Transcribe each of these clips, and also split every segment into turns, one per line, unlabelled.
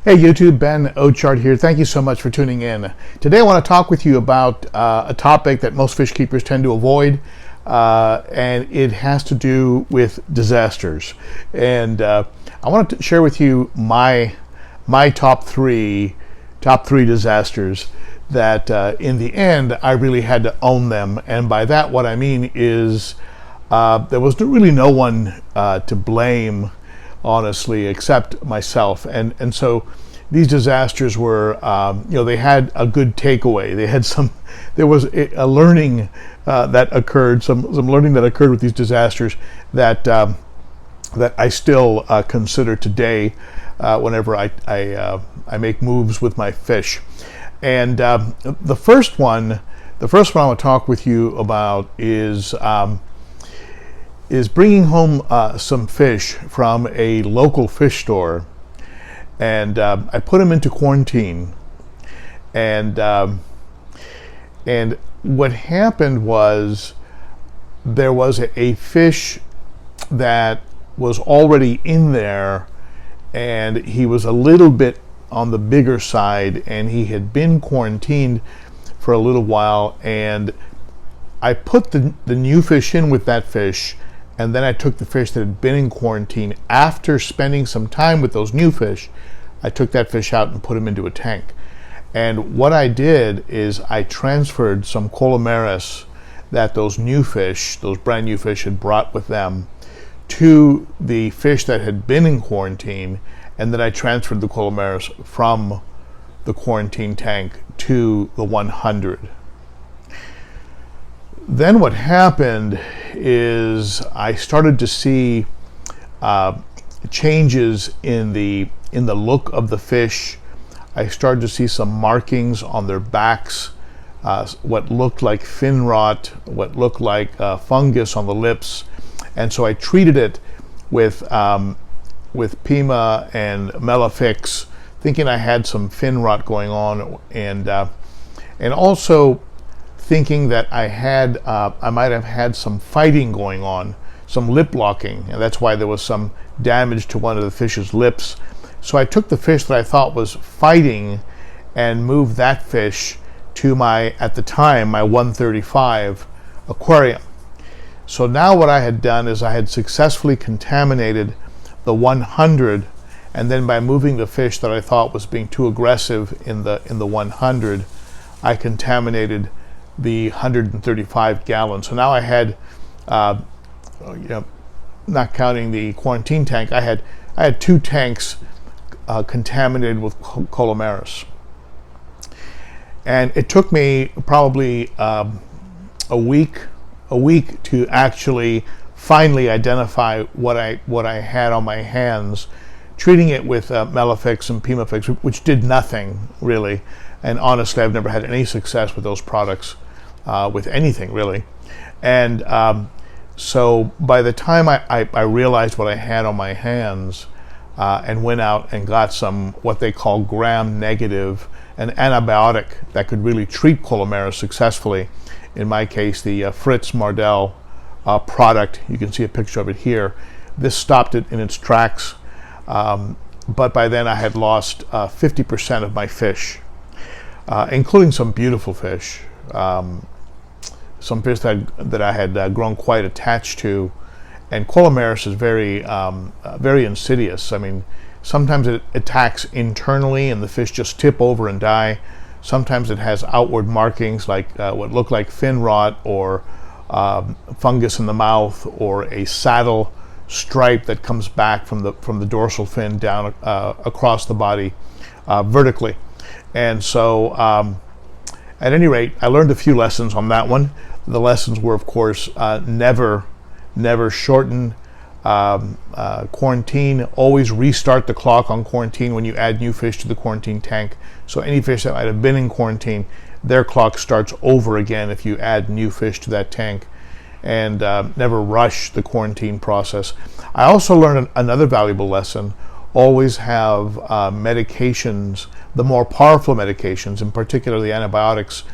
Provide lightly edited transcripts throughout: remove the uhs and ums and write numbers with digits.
Hey YouTube, Ben.o.cichlid here. Thank you so much for tuning in. Today I want to talk with you about a topic that most fish keepers tend to avoid, and it has to do with disasters. And I want to share with you my top three disasters that in the end I really had to own them. And by that what I mean is there was really no one to blame, honestly, except myself. And so these disasters were, they had a good takeaway. There was a learning that occurred, some learning that occurred with these disasters that I still consider today whenever I make moves with my fish. And the first one I want to talk with you about is bringing home some fish from a local fish store, and I put them into quarantine. And what happened was there was a fish that was already in there, and he was a little bit on the bigger side, and he had been quarantined for a little while, and I put the new fish in with that fish. And then I took the fish that had been in quarantine. After spending some time with those new fish, I took that fish out and put him into a tank. And what I did is I transferred some Colomeris that those brand new fish had brought with them to the fish that had been in quarantine. And then I transferred the Colomeris from the quarantine tank to the 100. Then what happened is I started to see changes in the look of the fish. I started to see some markings on their backs, what looked like fin rot, what looked like fungus on the lips, and so I treated it with Pima and Melafix, thinking I had some fin rot going on, and also thinking that I might have had some fighting going on, some lip locking, and that's why there was some damage to one of the fish's lips. So I took the fish that I thought was fighting and moved that fish to at the time, my 135 aquarium. So now what I had done is I had successfully contaminated the 100, and then by moving the fish that I thought was being too aggressive in the 100, I contaminated the 135 gallons. So now I had, not counting the quarantine tank, I had 2 tanks contaminated with Colomeris. And it took me probably a week to actually finally identify what I had on my hands, treating it with Melafix and Pimafix, which did nothing really. And honestly, I've never had any success with those products, with anything really. And so by the time I realized what I had on my hands, and went out and got some what they call gram-negative, an antibiotic that could really treat Colomeris successfully. In my case, the Fritz Mardell product. You can see a picture of it here. This stopped it in its tracks, but by then I had lost 50% of my fish, including some beautiful fish. Some fish that I had grown quite attached to. And Colomeris is very insidious. I mean, sometimes it attacks internally and the fish just tip over and die. Sometimes it has outward markings like what look like fin rot, or fungus in the mouth, or a saddle stripe that comes back from the dorsal fin down across the body vertically. And so at any rate, I learned a few lessons on that one. The lessons were, of course, never shorten quarantine. Always restart the clock on quarantine when you add new fish to the quarantine tank. So any fish that might have been in quarantine, their clock starts over again if you add new fish to that tank. And never rush the quarantine process. I also learned another valuable lesson. Always have medications, the more powerful medications, in particular the antibiotics,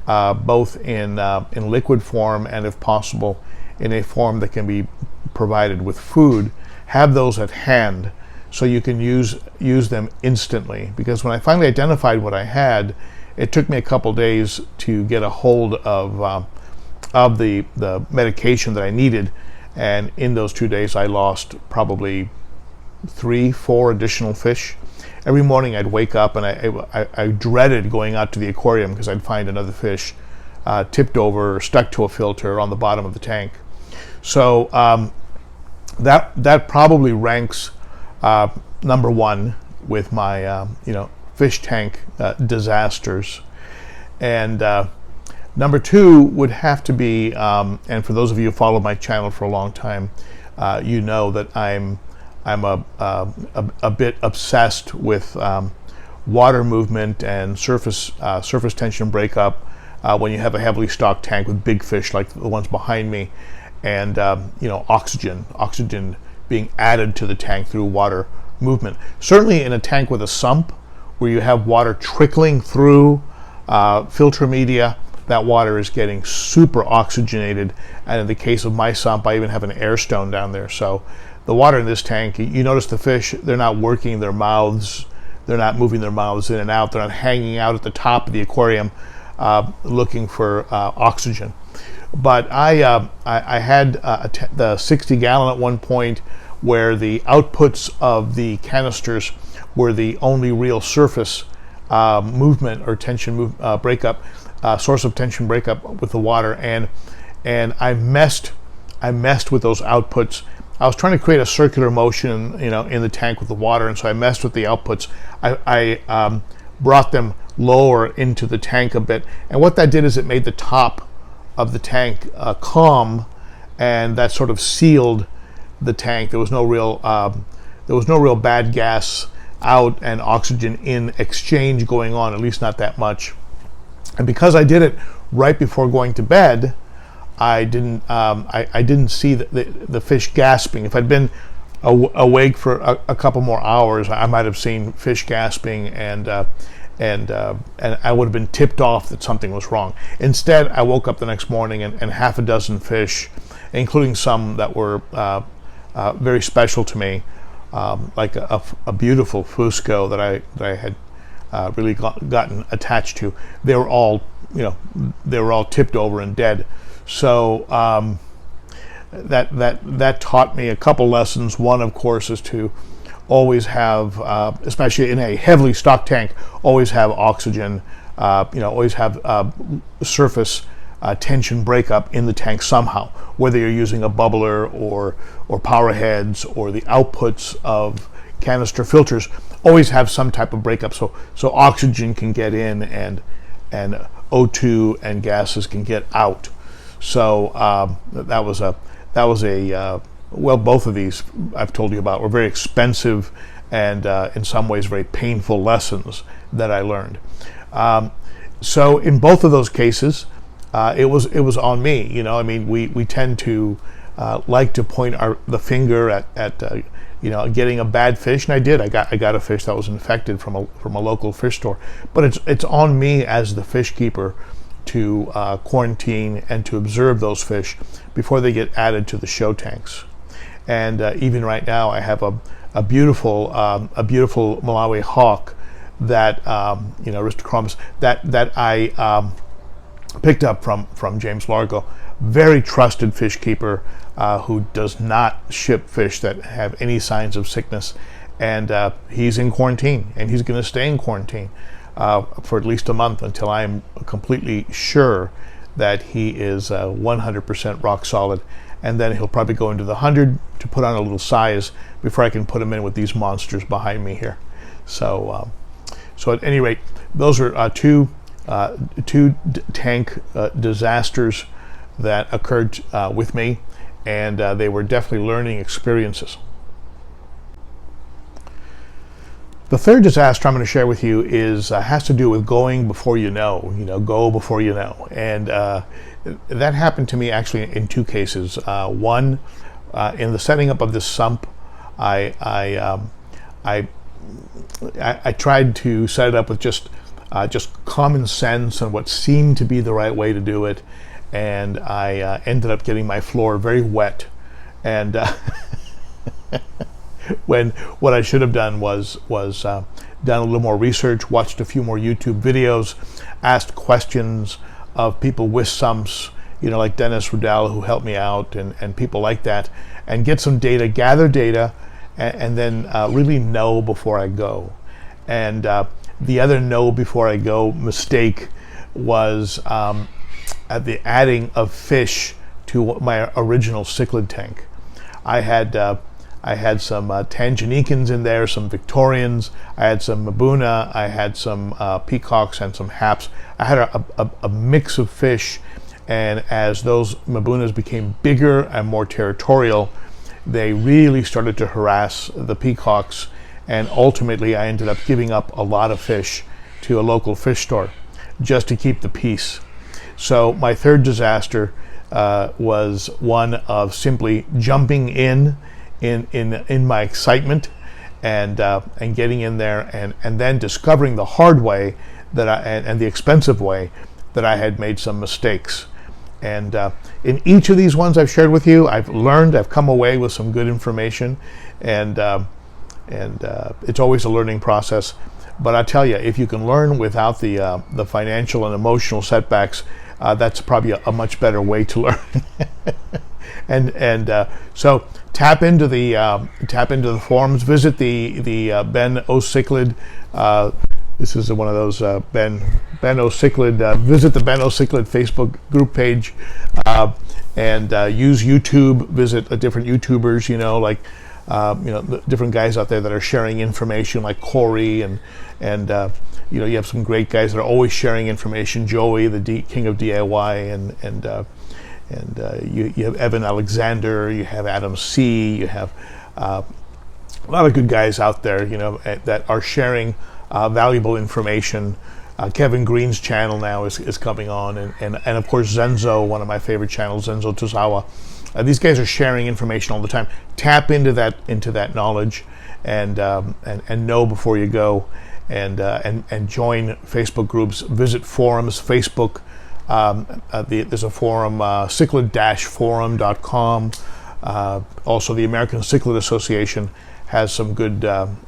both in liquid form and, if possible, in a form that can be provided with food. Have those at hand so you can use them instantly. Because when I finally identified what I had, it took me a couple days to get a hold of the medication that I needed, and in those 2 days I lost probably 3-4 additional fish. Every morning I'd wake up and I dreaded going out to the aquarium because I'd find another fish tipped over, stuck to a filter on the bottom of the tank. So that probably ranks number one with my fish tank disasters. And number two would have to be, and for those of you who follow my channel for a long time, you know that I'm a bit obsessed with water movement and surface tension breakup when you have a heavily stocked tank with big fish like the ones behind me, and oxygen being added to the tank through water movement. Certainly in a tank with a sump where you have water trickling through filter media, that water is getting super oxygenated, and in the case of my sump, I even have an air stone down there. So the water in this tank, you notice the fish, they're not working their mouths, they're not moving their mouths in and out, they're not hanging out at the top of the aquarium looking for oxygen. But I had the 60 gallon at one point where the outputs of the canisters were the only real surface movement or tension breakup, source of tension breakup with the water, and I messed with those outputs. I was trying to create a circular motion, in the tank with the water, and so I messed with the outputs. I brought them lower into the tank a bit, and what that did is it made the top of the tank calm, and that sort of sealed the tank. There was no real bad gas out and oxygen in exchange going on, at least not that much. And because I did it right before going to bed, I didn't see the fish gasping. If I'd been awake for a couple more hours, I might have seen fish gasping, and I would have been tipped off that something was wrong. Instead, I woke up the next morning and half a dozen fish, including some that were very special to me, like a beautiful fusco that I had really gotten attached to. They were all tipped over and dead. So that taught me a couple lessons. One, of course, is to always have, especially in a heavily stocked tank, always have oxygen. Always have surface tension breakup in the tank somehow, whether you're using a bubbler or power heads or the outputs of canister filters. Always have some type of breakup, so oxygen can get in and O2 and gases can get out. So that was a both of these I've told you about were very expensive and in some ways very painful lessons that I learned. So in both of those cases, it was on me. We tend to like to point the finger at getting a bad fish, and I did. I got a fish that was infected from a local fish store. But it's on me as the fish keeper to quarantine and to observe those fish before they get added to the show tanks. And even right now, I have a beautiful Malawi hawk that Aristochromis that I picked up from James Largo. Very trusted fish keeper who does not ship fish that have any signs of sickness, and he's in quarantine, and he's going to stay in quarantine for at least a month until I'm completely sure that he is 100% rock solid, and then he'll probably go into the 100 to put on a little size before I can put him in with these monsters behind me here. So at any rate, those are two tank disasters that occurred with me, and they were definitely learning experiences. The third disaster I'm going to share with you has to do with going before you know. Go before you know, and that happened to me actually in two cases. One, in the setting up of this sump, I tried to set it up with just common sense and what seemed to be the right way to do it, and I ended up getting my floor very wet, and when what I should have done was done a little more research, watched a few more YouTube videos, asked questions of people with sumps, like Dennis Rudell, who helped me out, and people like that, and get some data, gather data, and then really know before I go. And the other know before I go mistake was at the adding of fish to my original cichlid tank. I had some Tanganicans in there, some Victorians, I had some Mabuna, I had some peacocks and some haps. I had a mix of fish, and as those Mabunas became bigger and more territorial, they really started to harass the peacocks, and ultimately I ended up giving up a lot of fish to a local fish store just to keep the peace. So my third disaster was one of simply jumping in my excitement and getting in there and then discovering the hard way and the expensive way that I had made some mistakes. And in each of these ones I've shared with you, I've come away with some good information, and it's always a learning process. But I tell you, if you can learn without the financial and emotional setbacks, that's probably a much better way to learn. So tap into the forums. Visit the ben.o.cichlid. This is one of those ben.o.cichlid. Visit the ben.o.cichlid Facebook group page, and use YouTube. Visit different YouTubers. The different guys out there that are sharing information, like Corey, and you have some great guys that are always sharing information. Joey, the king of DIY, and you have Evan Alexander, you have Adam C, you have a lot of good guys out there, that are sharing valuable information. Kevin Green's channel now is coming on, and of course Zenzo, one of my favorite channels, Zenzo Tozawa. These guys are sharing information all the time. Tap into that knowledge, and know before you go, and join Facebook groups. Visit forums. Facebook. There's a forum, cichlid-forum.com. Also, the American Cichlid Association has some good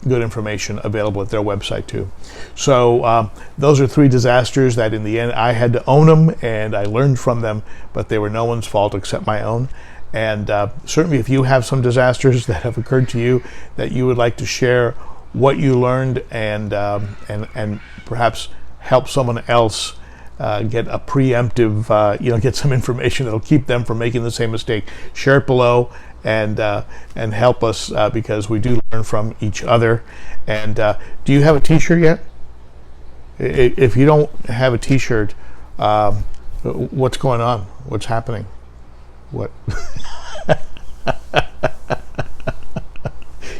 information available at their website too. So those are three disasters that in the end I had to own them, and I learned from them, but they were no one's fault except my own. And certainly if you have some disasters that have occurred to you that you would like to share what you learned, and perhaps help someone else get a preemptive, get some information that'll keep them from making the same mistake, share it below, and help us, because we do learn from each other. And do you have a t-shirt yet? If you don't have a t-shirt, what's going on? What's happening? What?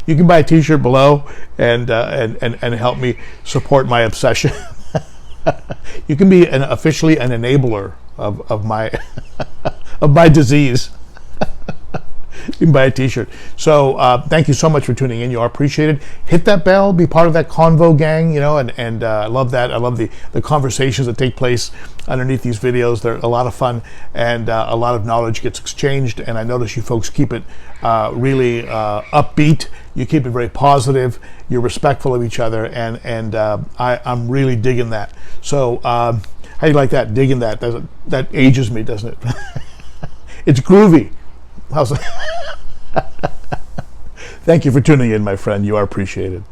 You can buy a t-shirt below and help me support my obsession. You can be officially an enabler of my of my disease. You can buy a t-shirt. So thank you so much for tuning in. You are appreciated. Hit that bell, be part of that Convo Gang, and I love that. I love the conversations that take place underneath these videos. They're a lot of fun, and a lot of knowledge gets exchanged, and I notice you folks keep it really upbeat. You keep it very positive. You're respectful of each other, and I'm really digging that. So how do you like that? Digging that? That ages me, doesn't it? It's groovy. How's that? Thank you for tuning in, my friend. You are appreciated.